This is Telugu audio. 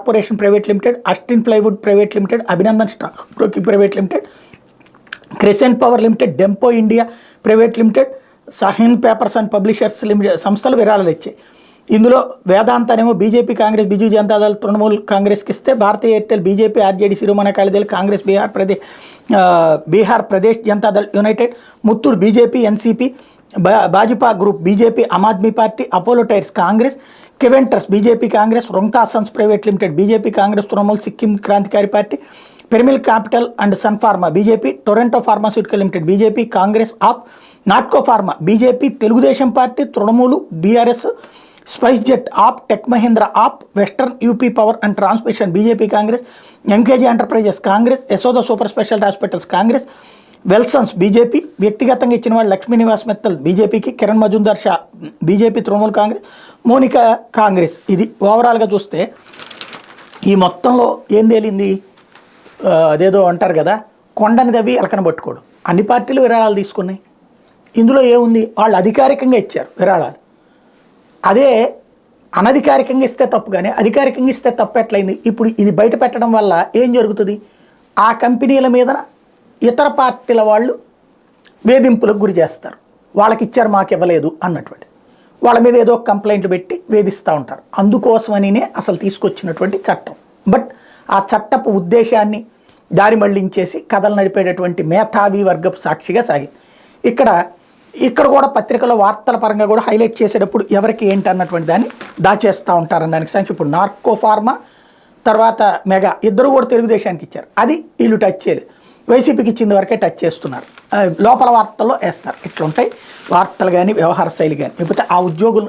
Corporation private limited, Astin plywood private limited, Abhinandan stock broking private limited, Crescent power limited, Dempo India private limited, Sahin papers and publishers limited సంస్థలు విరాళాలు ఇచ్చాయి. ఇందులో వేదాంతనేమో బీజేపీ, కాంగ్రెస్, బిజు జనతాదళ్, తృణమూల్ కాంగ్రెస్కి ఇస్తే, Bharatiya Airtel BJP, RJD, Shiromani Akali Dal, Congress, Bihar Pradesh Janata Dal united, Muthoot BJP, NCP, Bhajapa group BJP, Aam Aadmi party, Apollo tyres Congress, Keventers BJP Congress, రొంగ్తాసన్స్ private limited BJP Congress, Trinamool, Sikkim Krantikari party, Piramal capital and Sun pharma BJP, Torrent pharmaceutical limited BJP, Congress, AAP, Natco pharma BJP, Telugu Desam party, Trinamool, BRS, spice jet AAP, tech Mahindra AAP, western UP power and transmission BJP Congress, MKG enterprises Congress, Yashoda super speciality hospitals Congress, Welsons BJP, వ్యక్తిగతంగా ఇచ్చిన వాళ్ళు లక్ష్మీ నివాస్ మిత్తల్ బీజేపీకి, Kiran Mazumdar Shaw BJP, Trinamool Congress, Monika Congress. ఇది ఓవరాల్గా చూస్తే ఈ మొత్తంలో ఏం తేలింది, అదేదో అంటారు కదా, కొండని దవ్వి ఎలకన పట్టుకోడు. అన్ని పార్టీలు విరాళాలు తీసుకున్నాయి. ఇందులో ఏముంది, వాళ్ళు అధికారికంగా ఇచ్చారు విరాళాలు. అదే అనధికారికంగా ఇస్తే తప్పు, కానీ అధికారికంగా ఇస్తే తప్పు ఎట్లయింది. ఇప్పుడు ఇది బయట పెట్టడం వల్ల ఏం జరుగుతుంది, ఆ కంపెనీల మీద ఇతర పార్టీల వాళ్ళు వేధింపులకు గురి చేస్తారు. వాళ్ళకి ఇచ్చారు మాకు ఇవ్వలేదు అన్నటువంటి వాళ్ళ మీద ఏదో కంప్లైంట్లు పెట్టి వేధిస్తూ ఉంటారు. అందుకోసమనినే అసలు తీసుకొచ్చినటువంటి చట్టం. బట్ ఆ చట్టపు ఉద్దేశాన్ని దారి మళ్లించేసి కథలు నడిపేటటువంటి మేధావి వర్గపు సాక్షిగా సాగింది. ఇక్కడ కూడా పత్రికలో వార్తల పరంగా కూడా హైలైట్ చేసేటప్పుడు ఎవరికి ఏంటి అన్నటువంటి దాన్ని దాచేస్తూ ఉంటారని దానికి సాక్షి. ఇప్పుడు నార్కో ఫార్మా తర్వాత మెగా ఇద్దరు కూడా తెలుగుదేశానికి ఇచ్చారు. అది వీళ్ళు టచ్ చేయలేదు. వైసీపీకి ఇచ్చింది వరకే టచ్ చేస్తున్నారు. లోపల వార్తల్లో వేస్తారు. ఇట్లుంటాయి వార్తలు కానీ వ్యవహార శైలి కానీ. లేకపోతే ఆ ఉద్యోగులు